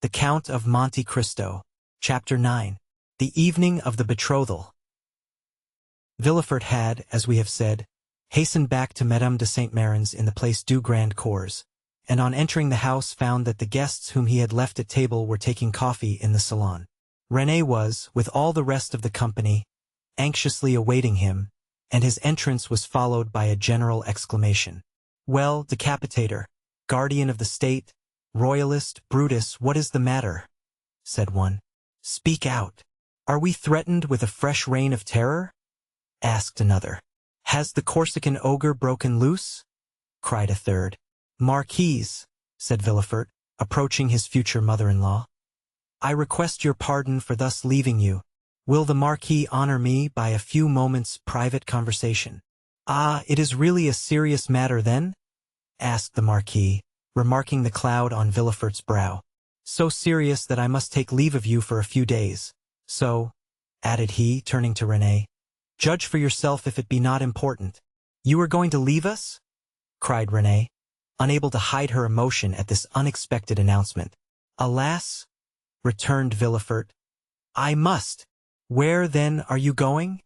The Count of Monte Cristo. Chapter 9. The Evening of the Betrothal. Villefort had, as we have said, hastened back to Madame de Saint-Mérin's in the Place du Grand Cours, and on entering the house found that the guests whom he had left at table were taking coffee in the salon. René was, with all the rest of the company, anxiously awaiting him, and his entrance was followed by a general exclamation. "Well, decapitator, guardian of the state, royalist, Brutus, what is the matter?" said one. "Speak out. Are we threatened with a fresh reign of terror?" asked another. "Has the Corsican ogre broken loose?" cried a third. "Marquise," said Villefort, approaching his future mother-in-law, "I request your pardon for thus leaving you. Will the Marquis honor me by a few moments' private conversation?" "Ah, it is really a serious matter, then?" asked the Marquis, remarking the cloud on Villefort's brow. "So serious that I must take leave of you for a few days. So," added he, turning to René, "judge for yourself if it be not important." "You are going to leave us?" cried René, unable to hide her emotion at this unexpected announcement. "Alas," returned Villefort, "I must." "Where, then, are you going?"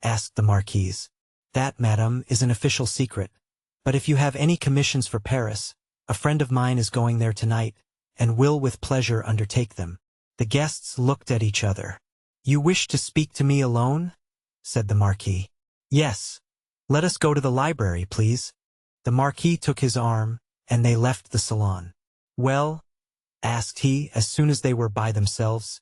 asked the Marquise. "That, madame, is an official secret. But if you have any commissions for Paris, a friend of mine is going there tonight, and will with pleasure undertake them." The guests looked at each other. "You wish to speak to me alone?" said the Marquis. "Yes. Let us go to the library, please." The Marquis took his arm, and they left the salon. "Well?" asked he, as soon as they were by themselves.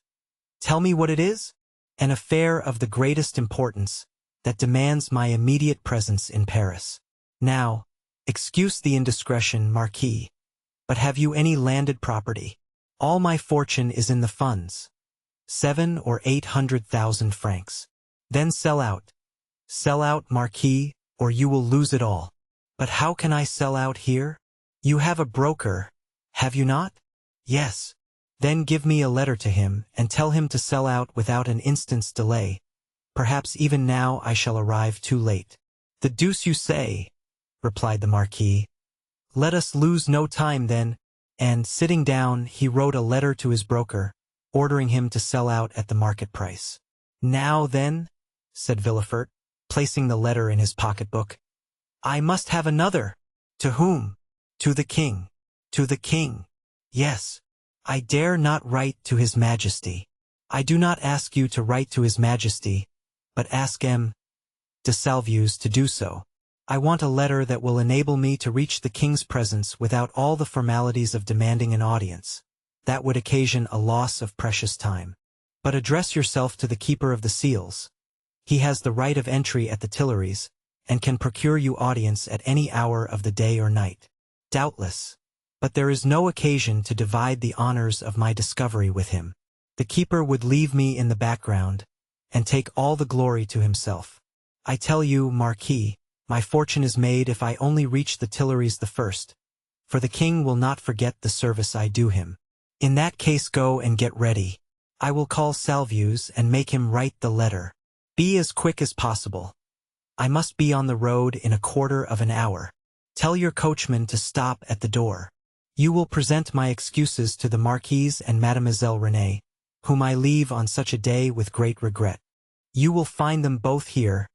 "Tell me what it is?" "An affair of the greatest importance, that demands my immediate presence in Paris. Now, excuse the indiscretion, Marquis, but have you any landed property?" "All my fortune is in the funds. 700,000 or 800,000 francs. "Then sell out. Sell out, Marquis, or you will lose it all." "But how can I sell out here?" "You have a broker, have you not?" "Yes." "Then give me a letter to him, and tell him to sell out without an instant's delay. Perhaps even now I shall arrive too late." "The deuce you say," replied the Marquis. "Let us lose no time, then," and, sitting down, he wrote a letter to his broker, ordering him to sell out at the market price. "Now, then," said Villefort, placing the letter in his pocketbook, "I must have another." "To whom?" "To the king." "To the king?" "Yes. I dare not write to His Majesty." "I do not ask you to write to His Majesty, but ask M. de Salvieux to do so. I want a letter that will enable me to reach the king's presence without all the formalities of demanding an audience. That would occasion a loss of precious time. But address yourself to the keeper of the seals. He has the right of entry at the Tuileries, and can procure you audience at any hour of the day or night." "Doubtless. But there is no occasion to divide the honors of my discovery with him. The keeper would leave me in the background, and take all the glory to himself. I tell you, Marquis, my fortune is made if I only reach the Tuileries the first, for the king will not forget the service I do him. In that case go and get ready. I will call Salvieux and make him write the letter. Be as quick as possible. I must be on the road in a quarter of an hour. Tell your coachman to stop at the door. You will present my excuses to the Marquise and Mademoiselle René, whom I leave on such a day with great regret. You will find them both here,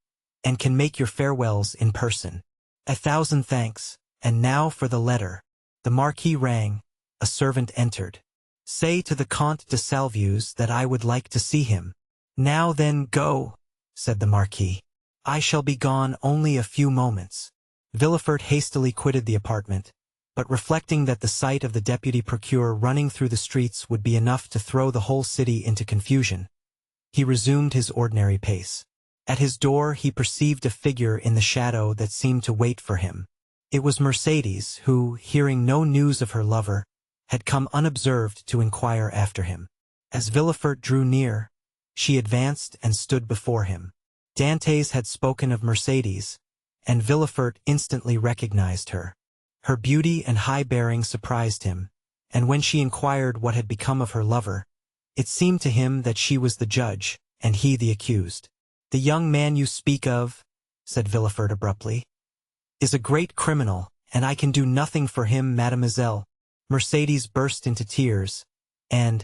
and can make your farewells in person. 1,000 thanks, and now for the letter." The Marquis rang. A servant entered. "Say to the Comte de Salvieux that I would like to see him." "Now then, go," said the Marquis. "I shall be gone only a few moments." Villefort hastily quitted the apartment, but reflecting that the sight of the deputy procureur running through the streets would be enough to throw the whole city into confusion, he resumed his ordinary pace. At his door he perceived a figure in the shadow that seemed to wait for him. It was Mercédès, who, hearing no news of her lover, had come unobserved to inquire after him. As Villefort drew near, she advanced and stood before him. Dantes had spoken of Mercédès, and Villefort instantly recognized her. Her beauty and high bearing surprised him, and when she inquired what had become of her lover, it seemed to him that she was the judge, and he the accused. "The young man you speak of," said Villefort abruptly, "is a great criminal, and I can do nothing for him, mademoiselle." Mercédès burst into tears, and,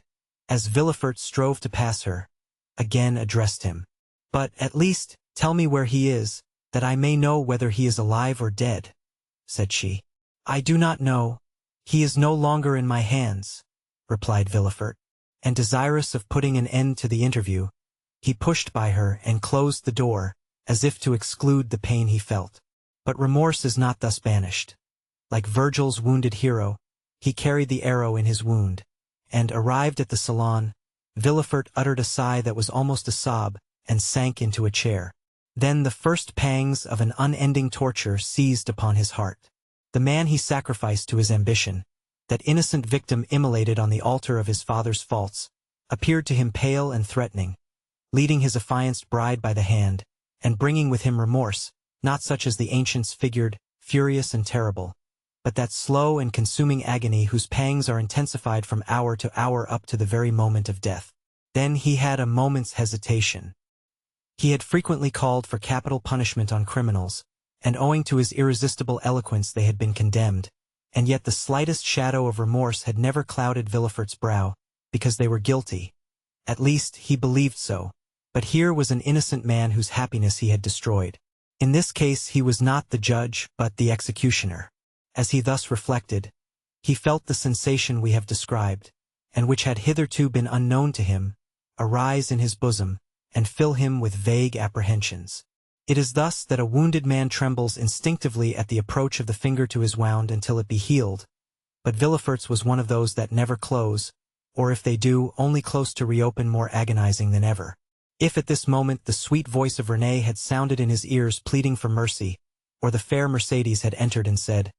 as Villefort strove to pass her, again addressed him. "But, at least, tell me where he is, that I may know whether he is alive or dead," said she. "I do not know. He is no longer in my hands," replied Villefort, and desirous of putting an end to the interview, he pushed by her and closed the door, as if to exclude the pain he felt. But remorse is not thus banished. Like Virgil's wounded hero, he carried the arrow in his wound, and, arrived at the salon, Villefort uttered a sigh that was almost a sob, and sank into a chair. Then the first pangs of an unending torture seized upon his heart. The man he sacrificed to his ambition, that innocent victim immolated on the altar of his father's faults, appeared to him pale and threatening, leading his affianced bride by the hand, and bringing with him remorse, not such as the ancients figured, furious and terrible, but that slow and consuming agony whose pangs are intensified from hour to hour up to the very moment of death. Then he had a moment's hesitation. He had frequently called for capital punishment on criminals, and owing to his irresistible eloquence they had been condemned, and yet the slightest shadow of remorse had never clouded Villefort's brow, because they were guilty. At least, he believed so. But here was an innocent man whose happiness he had destroyed. In this case he was not the judge, but the executioner. As he thus reflected, he felt the sensation we have described, and which had hitherto been unknown to him, arise in his bosom, and fill him with vague apprehensions. It is thus that a wounded man trembles instinctively at the approach of the finger to his wound until it be healed, but Villefort's was one of those that never close, or if they do, only close to reopen more agonizing than ever. If at this moment the sweet voice of Renée had sounded in his ears pleading for mercy, or the fair Mercedes had entered and said,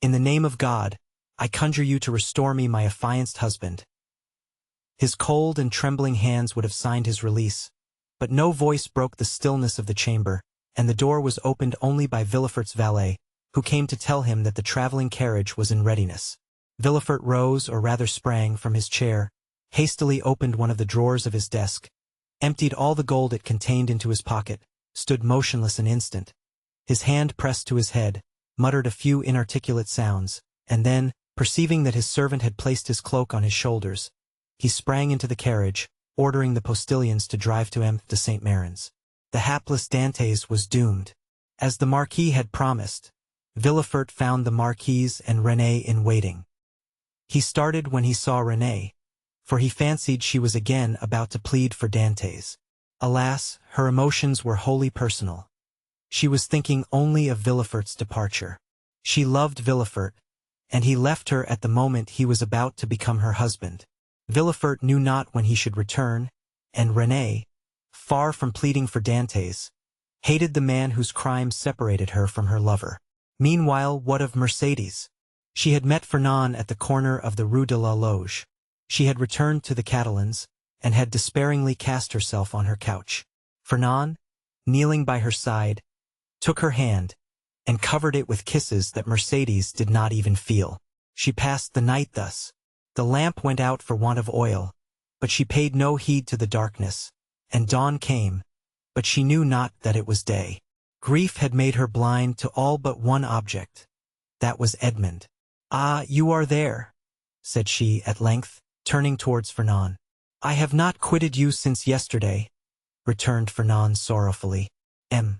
"In the name of God, I conjure you to restore me my affianced husband," his cold and trembling hands would have signed his release. But no voice broke the stillness of the chamber, and the door was opened only by Villefort's valet, who came to tell him that the traveling carriage was in readiness. Villefort rose, or rather sprang, from his chair, hastily opened one of the drawers of his desk, emptied all the gold it contained into his pocket, stood motionless an instant, his hand pressed to his head, muttered a few inarticulate sounds, and then, perceiving that his servant had placed his cloak on his shoulders, he sprang into the carriage, ordering the postilions to drive to M. de Saint Méran's. The hapless Dantes was doomed. As the Marquis had promised, Villefort found the Marquise and Renée in waiting. He started when he saw Renée, for he fancied she was again about to plead for Dantes. Alas, her emotions were wholly personal. She was thinking only of Villefort's departure. She loved Villefort, and he left her at the moment he was about to become her husband. Villefort knew not when he should return, and Renée, far from pleading for Dantes, hated the man whose crime separated her from her lover. Meanwhile, what of Mercedes? She had met Fernand at the corner of the Rue de la Loge. She had returned to the Catalans, and had despairingly cast herself on her couch. Fernand, kneeling by her side, took her hand, and covered it with kisses that Mercedes did not even feel. She passed the night thus. The lamp went out for want of oil, but she paid no heed to the darkness, and dawn came, but she knew not that it was day. Grief had made her blind to all but one object. That was Edmond. "Ah, you are there," said she at length, turning towards Fernand. "I have not quitted you since yesterday," returned Fernand sorrowfully. M.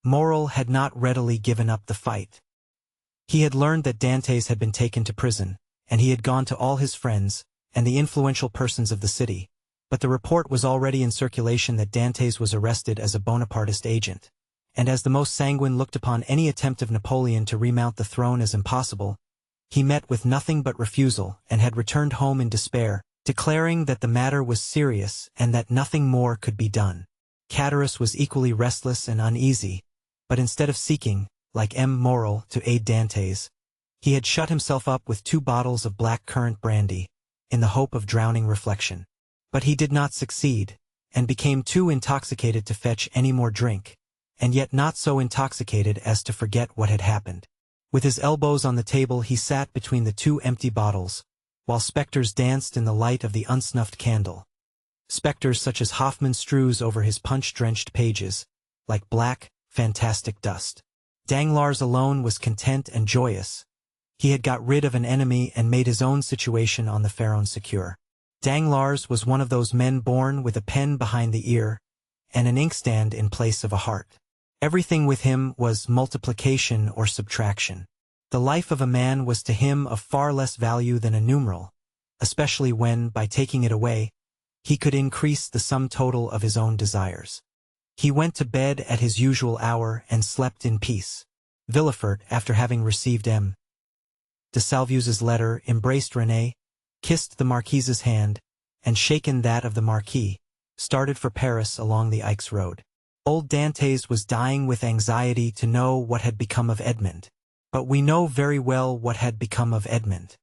Morel had not readily given up the fight. He had learned that Dantes had been taken to prison, and he had gone to all his friends, and the influential persons of the city, but the report was already in circulation that Dantes was arrested as a Bonapartist agent, and as the most sanguine looked upon any attempt of Napoleon to remount the throne as impossible, he met with nothing but refusal, and had returned home in despair, declaring that the matter was serious and that nothing more could be done. Catullus was equally restless and uneasy, but instead of seeking, like M. Morel, to aid Dantes, he had shut himself up with 2 bottles of black currant brandy, in the hope of drowning reflection. But he did not succeed, and became too intoxicated to fetch any more drink, and yet not so intoxicated as to forget what had happened. With his elbows on the table he sat between the 2 empty bottles, while spectres danced in the light of the unsnuffed candle. Spectres such as Hoffmann strews over his punch-drenched pages, like black, fantastic dust. Danglars alone was content and joyous. He had got rid of an enemy and made his own situation on the Pharaon secure. Danglars was one of those men born with a pen behind the ear and an inkstand in place of a heart. Everything with him was multiplication or subtraction. The life of a man was to him of far less value than a numeral, especially when, by taking it away, he could increase the sum total of his own desires. He went to bed at his usual hour and slept in peace. Villefort, after having received M. de Salvieux's letter, embraced Renée, kissed the Marquise's hand, and shaken that of the Marquis, started for Paris along the Aix road. Old Dantès was dying with anxiety to know what had become of Edmond. But we know very well what had become of Edmond.